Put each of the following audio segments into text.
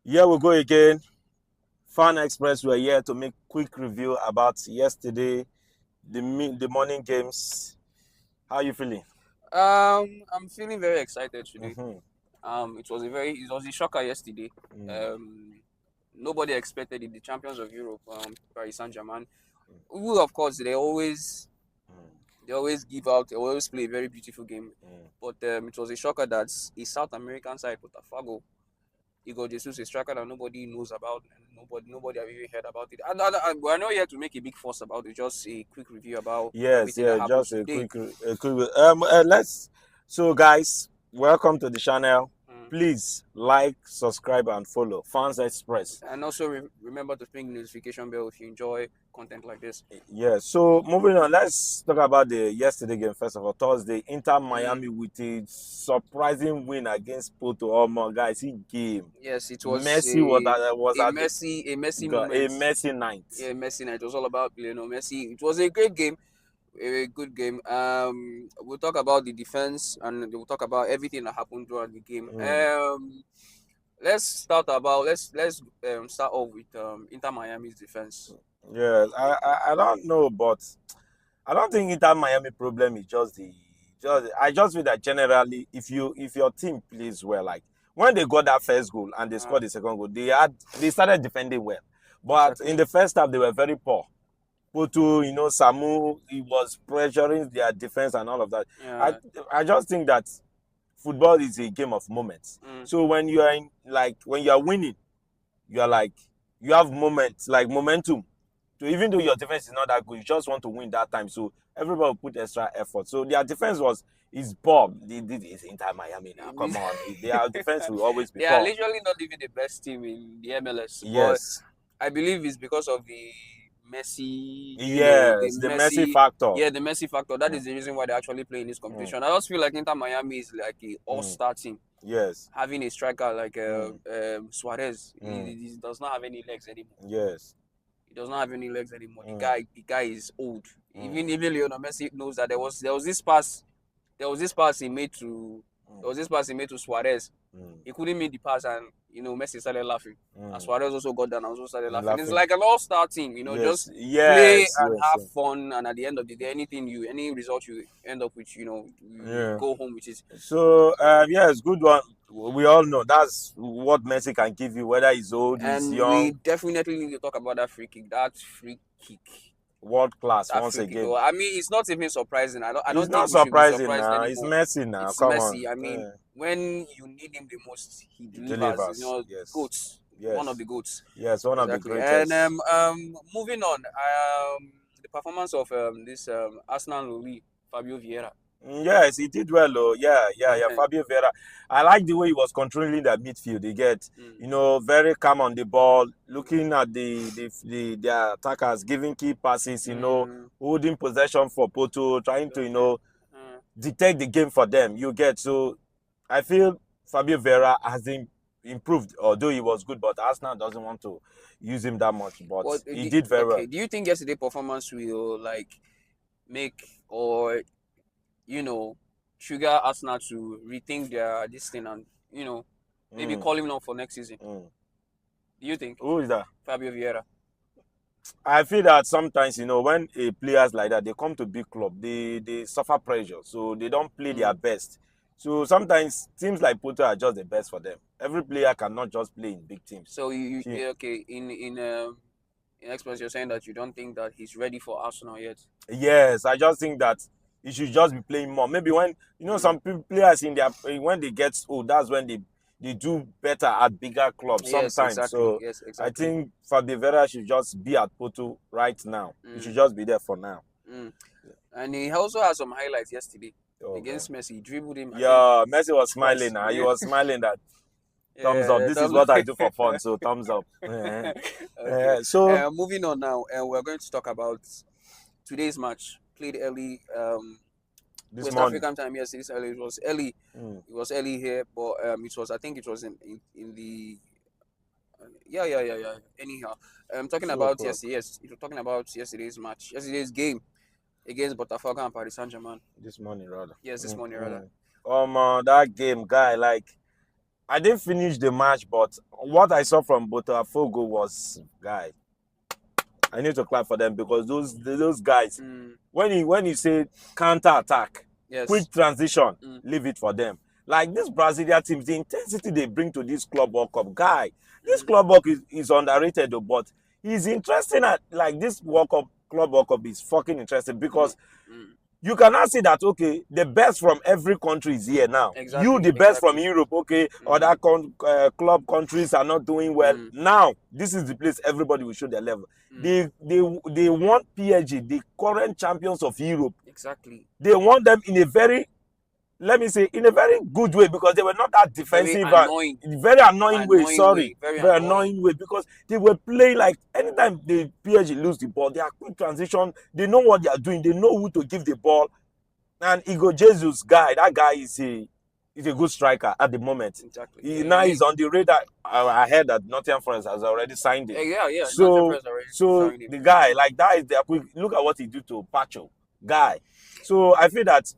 Here we go again. Fan Express, we're here to make quick review about yesterday, the morning games. How are you feeling? I'm feeling very excited today. Mm-hmm. It was a shocker yesterday. Mm. Um, Nobody expected it. The champions of Europe, Paris Saint-Germain, who of course they always play a very beautiful game. Mm. But it was a shocker that a South American side, Botafogo, Igor Jesus, a striker that nobody knows about, and nobody have even heard about it. We're not here to make a big fuss about it. Just a quick review about Yes, everything that yeah, happened just today. a quick. Let's. So, guys, welcome to the channel. Mm. Please like, subscribe, and follow Fans Express. And also remember to ring the notification bell if you enjoy content like this. Yeah, so moving on, let's talk about the yesterday game first of all. Thursday, Inter Mm. Miami with a surprising win against Porto. Oh my guys, he game. Yes, it was Messi was a at the messy a moment. messy night. Yeah, messy night. It was all about Lionel Messi. It was a great game, a good game. We'll talk about the defense and we'll talk about everything that happened throughout the game. Mm. Let's start off with Inter Miami's defense. Yeah, I don't know, but I don't think Inter Miami problem is just I just feel that generally if your team plays well, like when they got that first goal and they Uh, scored the second goal, they started defending well. But in exactly. the first half they were very poor. Poto, Samu, he was pressuring their defense and all of that. I Yeah. I just think that football is a game of moments. Mm, So when you are when you are winning, you are like you have moments like momentum. So even though your defense is not that good, you just want to win that time. So everybody will put extra effort. So their defense is poor. It's Inter Miami now. Come on, their defense will always be they are poor. literally not even the best team in the MLS, but Yes, I believe it's because of the Messi, yes, the Messi factor. yeah, the Messi factor. That Mm, is the reason why they actually play in this mm, competition. I just feel like Inter Miami is like a mm. all-star team. Yes. Having a striker like Mm, Suarez, mm. he does not have any legs anymore. Yes. He does not have any legs anymore. Mm, The guy is old. mm, Even Lionel Messi knows that there was this pass he made to mm, there was this pass he made to Suarez. mm, He couldn't make the pass, and Messi started laughing. And mm. Suarez also got down and also started laughing. It's Laughing. like an all-star team, Yes, just play yes, and yes. have fun. And at the end of the day, any result you end up with, you Yeah. go home with it. So, yes, good one. We all know that's what Messi can give you, whether he's old, he's And we young, definitely need to talk about that free kick. world class That once free kick. again. Oh, I mean, it's not even surprising. I It's don't not think we should be surprising surprised now. It's anymore. Messi now. It's Come on. Messi. I mean, Yeah. when you need him the most, he He delivers. delivers. Yes. Goats, one of Yes. the goats. Yes. One of the Exactly. And greatest. moving on, the performance of this Arsenal Luli, Fabio Vieira. Yes, he did well. Oh, yeah, yeah, yeah. Fabio Vera. I like the way he was controlling the midfield. They get, Mm, very calm on the ball, looking at the attackers, giving key passes. mm, Holding possession for Porto, trying to exactly. Uh, dictate the game for them. You get so. I feel Fabio Vera has improved, although he was good, but Arsenal doesn't want to use him that much. But what? he did very well. Okay. Do you think yesterday performance will like make or you know, trigger Arsenal to rethink their this thing and maybe Mm, call him up for next season? mm. Do you think Who is that? Fabio Vieira? I feel that sometimes, when a players like that they come to big club, they suffer pressure, so they don't play their Mm. best. So sometimes teams like Porto are just the best for them. Every player cannot just play in big teams. So See, okay in express you're saying that you don't think that he's ready for Arsenal yet. yes, I just think that he should just be playing more. Maybe when Mm. some players in their when they get old, that's when they do better at bigger clubs Yes, sometimes. exactly. So Yes, I exactly. think Fabio Vera should just be at Porto right now. He should Mm. just be there for now. Mm. And he also had some highlights yesterday Oh God. against Messi. He dribbled him, I think, Yeah, Messi was smiling twice. now. He Yeah. was smiling that thumbs up. Yeah. This is what I do for fun, so thumbs up. Okay. So Moving on now, and we're going to talk about today's match played early. this West morning, African time. Yes, it's early. It was early. mm, It was early here, but it was. I think it was in the. Yeah. Anyhow, talking 2 about o'clock yesterday. Yes, it was talking about yesterday's match, yesterday's game against Botafogo and Paris Saint Germain. this morning rather. Yes, this Mm, morning rather. mm. That game, guy, like I didn't finish the match, but what I saw from Botafogo was, guy, I need to clap for them because those guys, when you say counter attack, Yes. quick transition, leave it for them. Like this Brazilian team, the intensity they bring to this Club World Cup, guy, this Club World is underrated though, but he's interesting at like this World Cup, Club World Cup is fucking interesting because you cannot say that, okay, the best from every country is here now. You, Exactly. the best from Europe, okay, other club countries are not doing well. Now, this is the place everybody will show their level. They want PSG, the current champions of Europe. Exactly. They want them in a very, let me say, in a very good way because they were not that Very defensive annoying. and very annoying way. Sorry, Very very annoying. annoying way because they were playing like anytime the PSG lose the ball, they are quick transition. They know what they are doing. They know who to give the ball. And Igor Jesus guy, that guy is a good striker at the moment. Exactly. Now he's on the radar. I heard that Nottingham Forest has already signed him. Yeah. So the guy like that is the quick. Look at what he did to Pacho guy. So I feel that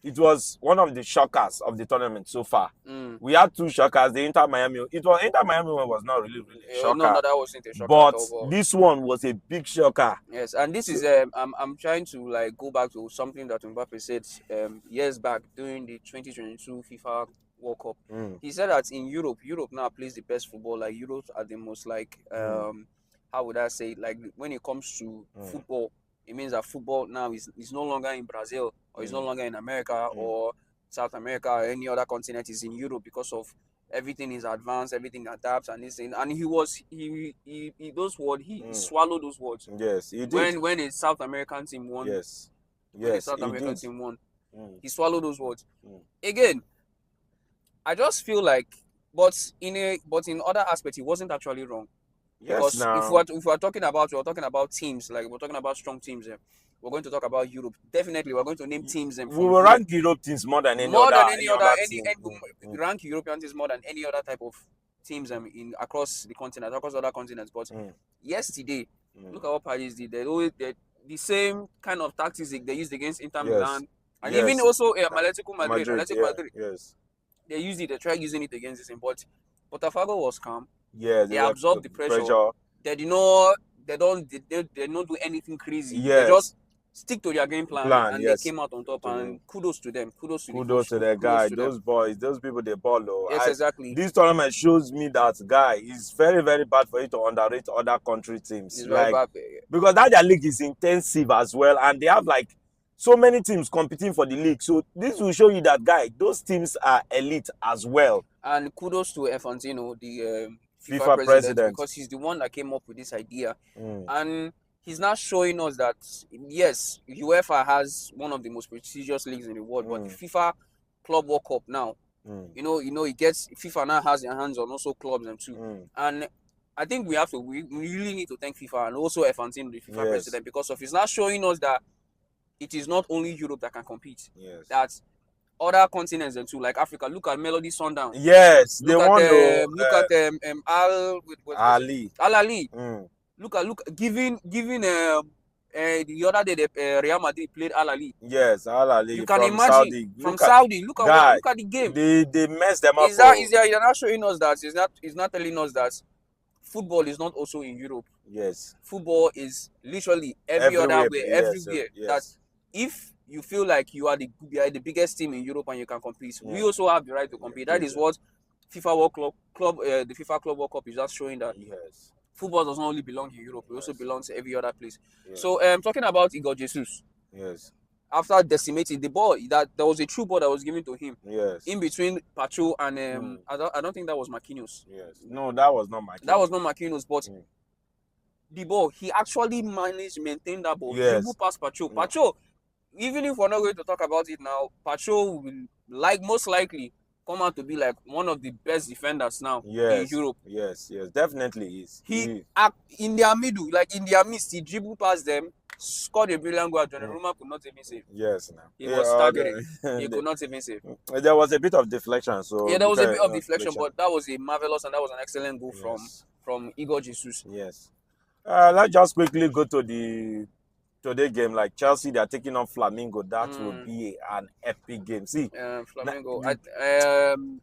it was one of the shockers of the tournament so far. We had two shockers. The Inter Miami. Inter Miami one was not really a shocker. No, that wasn't a shocker but at all. But this one was a big shocker. yes, and this is I'm trying to like go back to something that Mbappe said years back during the 2022 FIFA World Cup. He said that in Europe now plays the best football. Like Europe are the most like how would I say, like when it comes to football, it means that football now is no longer in Brazil or is no longer in America or South America or any other continent. Is in Europe because of everything is advanced, everything adapts and this thing. And he those words, he swallowed those words. Yes, he did. When a South American team won. Yes. When a South American team won. He swallowed those words. Again, I just feel like but in other aspects he wasn't actually wrong. Yes, because now. if we're talking about teams, like we're talking about strong teams, we're going to talk about Europe. Definitely, we're going to name teams. We will rank Europe teams more than any rank European teams more than any other type of teams in across other continents. But yesterday, look at what Paris did. The same kind of tactics they used against Inter Milan, and even also Atletico Madrid. Yes. They used it. They tried using it against this, but Botafogo was calm. Yeah, they absorbed the pressure. They don't do anything crazy. Yes. They just stick to their game plan and they came out on top. And kudos to them. Kudos to the guy. Those boys, those people, they ball low. Yes, exactly. This tournament shows me that guy is very, very bad for you to underrate other country teams. It's like, very bad, because their league is intensive as well, and they have like so many teams competing for the league. So this will show you that guy, those teams are elite as well. And kudos to Infantino, the FIFA president, because he's the one that came up with this idea, and he's now showing us that yes, UEFA has one of the most prestigious leagues in the world, but the FIFA Club World Cup now, it gets FIFA now has their hands on also clubs and too, and I think we really need to thank FIFA and also Infantino, the FIFA president, because of he's now showing us that it is not only Europe that can compete. Yes. That other continents and too, like Africa. Look at Melody Sundown. Yes, look at Al Ali. Look giving the other day the Real Madrid played Al Ali. Yes, Al Ali. You can imagine Saudi. Look at the game. They messed them up. You're not showing us that it's not telling us that football is not also in Europe. Yes. Football is literally everywhere. Yes. That if you feel like you are the biggest team in Europe and you can compete, we also have the right to compete. That is what FIFA World Club, the FIFA Club World Cup is just showing that football does not only belong in Europe; it also belongs to every other place. Yes. So, talking about Igor Jesus. Yes. After decimating the ball, that there was a true ball that was given to him. Yes. In between Pacho and I don't think that was Marquinhos. Yes. No, that was not Marquinhos. That was not Marquinhos, but the ball he actually managed to maintain that ball. Yes. Dribble past Pacho. Pacho. Even if we're not going to talk about it now, Pacho will most likely come out to be like one of the best defenders now in Europe. Yes, definitely is. He in their middle, like in their midst, he dribbled past them, scored a brilliant goal. Donnarumma could not even save. Yes, now he was staggering. He could not even save. There was a bit of deflection, so there was a bit of deflection, but that was a marvelous and that was an excellent goal from Igor Jesus. Yes. Let's just quickly go to today game, like Chelsea, they're taking on Flamingo. That will be an epic game. See, Flamengo.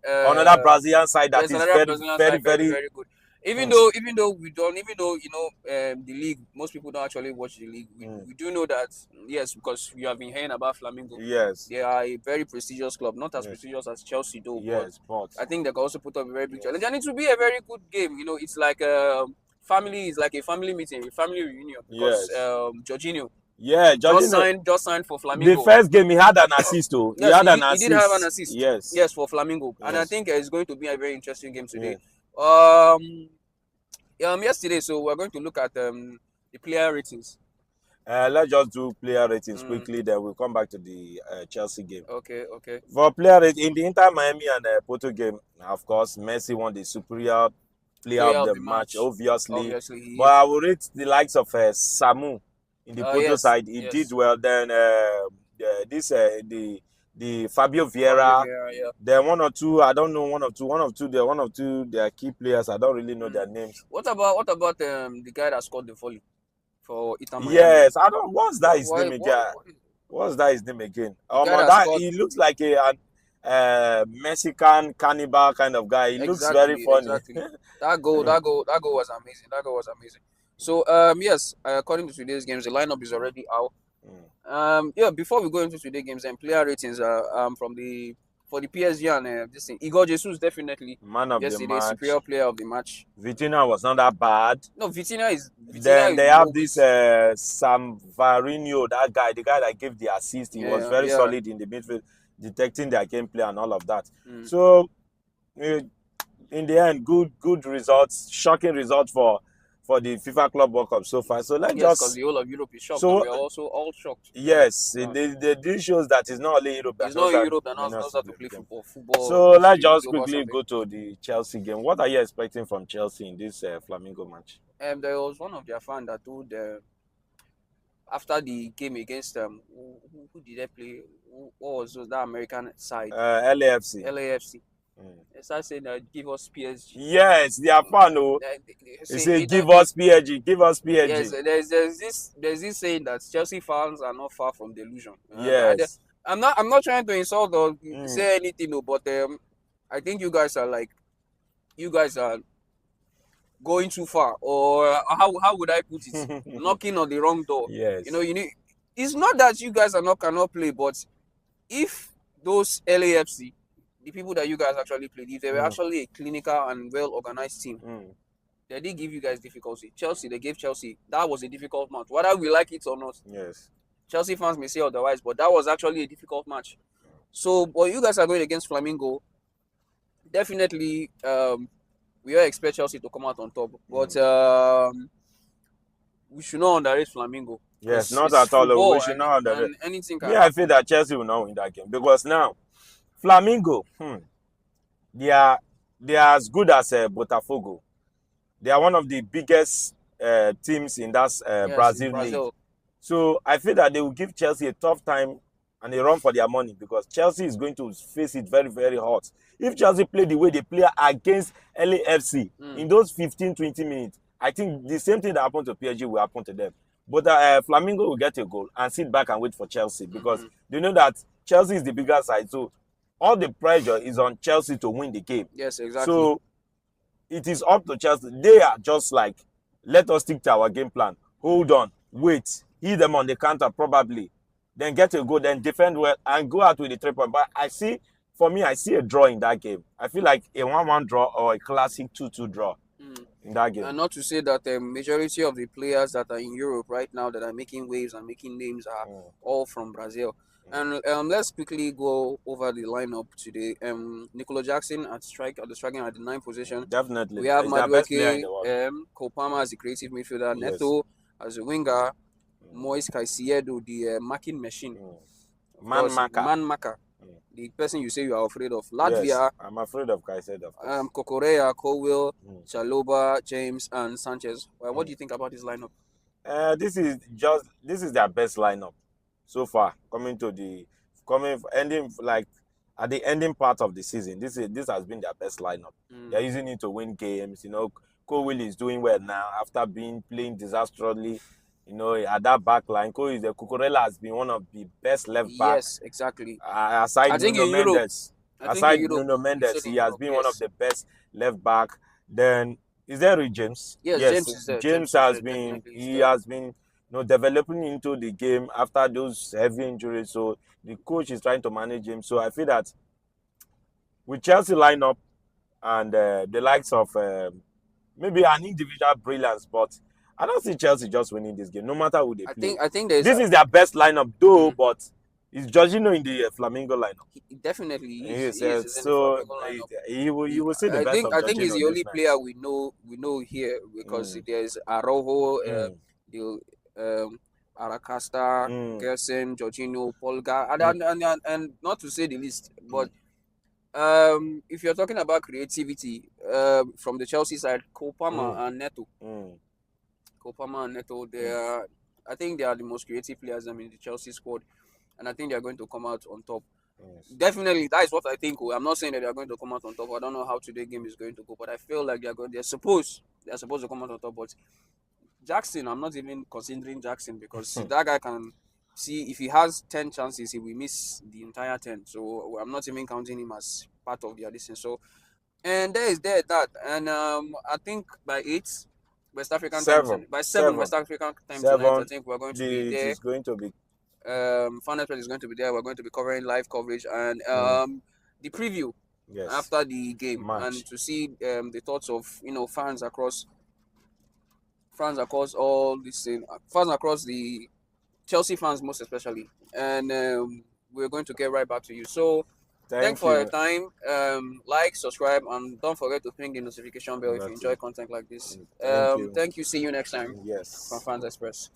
another Brazilian side that There's is another very, Brazilian very, side, very very. very good. Hmm, Even though we don't, even though the league, most people don't actually watch the league. hmm. We do know that, yes, because we have been hearing about Flamengo. Yes, They are a very prestigious club, not as yes, prestigious as Chelsea though, but yes, but I think they can also put up a very big challenge, yes, and it will be a very good game. It's like family, is like a family meeting, a family reunion, because yes, Jorginho yeah. just Jorginho, signed just signed for the Flamingo. first game he had an assist. Oh, he Yes, had an he did have an assist. assist. Yes, Yes, for Flamingo, and I yes, think it's going to be a very interesting game today. yes. Um, Yesterday, so we're going to look at the player ratings. Let's just do player ratings Mm, quickly. Then we'll come back to the Chelsea game. okay, okay. For player rating in the Inter Miami and Porto game, of course, Messi won the superior player Player of of the the match, match. obviously. Obviously, he But is. I will rate the likes of Samu in the Porto Yes, side. He did yes. well. Then this the Fabio Fabio Vieira. Vieira, yeah. Then one or two, I don't know, one of two. They are key players. I don't really know Mm. their names. What about the guy that scored the volley for Inter Miami? Yes, I don't. What's that his name again? What What's that his name again? the guy No, that that scored he looks like an Mexican cannibal kind of guy. He looks very exactly, funny. exactly. That goal was amazing. That goal was amazing. So yes, according to today's games, the lineup is already out. Mm. Yeah, before we go into today's games and player ratings from the for the PSG and this thing, Igor Jesus definitely Man of the yesterday match. superior player of the match. Vitinha was not that bad. No, Then Vitinha they is have this always Sam Varino, that guy, the guy that gave the assist. He was yeah, very yeah. solid in the midfield, detecting their gameplay and all of that. Mm. So eh, in the end, good results, shocking results for the FIFA Club World Cup so far. So let's Yes, because just the whole of Europe is shocked, and so we are also all shocked. yes, Uh, this shows that it's not only Europe that it's not knows in how Europe that knows knows how to to play the play game. football. Football So is let's really just global quickly something. go to the Chelsea game. What are you expecting from Chelsea in this Flamingo match? There was one of their fans that told after the game against who did they play? What was that American side? LAFC. LAFC. Mm. They started saying that give us PSG. Yes, they are fun. Oh, They they say say they give don't. us PSG, give us Yes, PSG. there's this saying that Chelsea fans are not far from delusion. Yes. I'm not trying to insult or Mm. say anything, no, but I think you guys are going too far, or how would I put it? Knocking on the wrong door. Yes. You need. It's not that you guys are not cannot play, but if those LAFC, the people that you guys actually played, if they were Mm. actually a clinical and well organized team, Mm. they did give you guys difficulty. Chelsea, they gave Chelsea. That was a difficult match. Whether we like it or not, Yes. Chelsea fans may say otherwise, but that was actually a difficult match. So, but you guys are going against Flamingo. Definitely, we all expect Chelsea to come out on top, but we should not underrate Flamingo Yes, because not it's at all. Oh, we football should and not under anything me. can I feel happen. that Chelsea will not win that game because now Flamingo, they are as good as Botafogo. They are one of the biggest teams in that Yes, in Brazil league. Brazil. So I feel that they will give Chelsea a tough time and a run for their money because Chelsea is going to face it very, very hot. If Chelsea play the way they play against LAFC Mm. in those 15-20 minutes, I think the same thing that happened to PSG will happen to them. But Flamingo will get a goal and sit back and wait for Chelsea because Mm-hmm. they know that Chelsea is the bigger side. So all the pressure is on Chelsea to win the game. Yes, exactly. So it is up to Chelsea. They are just like, let us stick to our game plan. Hold on, wait, hit them on the counter probably, then get a goal, then defend well and go out with the 3 point. But for me, I see a draw in that game. I feel like a 1-1 draw or a classic 2-2 draw Mm. in that game. And not to say that the majority of the players that are in Europe right now that are making waves and making names are all from Brazil. And let's quickly go over the lineup today. Nicola Jackson at the striking at the 9th position. Definitely. We have He's the best player in Madueke, the world. Kopama as the creative midfielder, Yes. Neto as a winger, Moise Caicedo, the marking machine. Of Man course, marker. Man marker. The person you say you are afraid of. Yes, Latvia, I'm afraid of Caicedo, of course. Kokorea, Colwell, Chaloba, James, and Sanchez. Well, what do you think about this lineup? This is their best lineup so far. Ending like at the ending part of the season. This has been their best lineup. They're using it to win games. Cole is doing well now after playing disastrously at that back line. Cucurella has been one of the best left back. Yes, exactly. Aside I think Nuno in Europe, Mendes, I think in Europe, you said He in has Europe, been one of yes. the best left back. Then is there Rui James? Yes, Yes, James is there. James James is has there. been Definitely is he there. has been developing into the game after those heavy injuries. So the coach is trying to manage him. So I feel that with Chelsea lineup and the likes of maybe an individual brilliance, but I don't see Chelsea just winning this game, no matter who they play. I think there's This is their best lineup, though, mm, but it's Jorginho in the Flamingo lineup. he definitely Yes, he is he's in the so Flamengo lineup. you will see the best of I think he's Jorginho the this only night. player we know here because Mm, there's Araujo, mm, the Aracasta, mm, Gerson, Jorginho, Polga, mm, and not to say the least, but mm, if you're talking about creativity, from the Chelsea side, mm, Kopama and Neto, mm, they mm. are, I think they are the most creative players in the Chelsea squad, and I think they are going to come out on top. Yes. Definitely, that is what I think. I'm not saying that they are going to come out on top. I don't know how today's game is going to go, but I feel like they're supposed to come out on top. But Jackson, I'm not even considering Jackson because that guy can see if he has 10 chances, he will miss the entire 10. So I'm not even counting him as part of the addition. So and there that, and I think by 8 West African time Seven, tonight, by 7 seven, West African time tonight, I seven. think we're going to be It there. is going to be. Finance is going to be there. We're going to be covering live coverage and Mm, the preview yes, after the game, and match. to see the thoughts of fans across all this thing, fans across the Chelsea fans most especially, and we're going to get right back to you. So thanks Thank for your you. time. Like, subscribe, and don't forget to ping the notification bell if you enjoy Nothing. content like this. Thank you. Thank you. See you next time from Yes. Fans Express.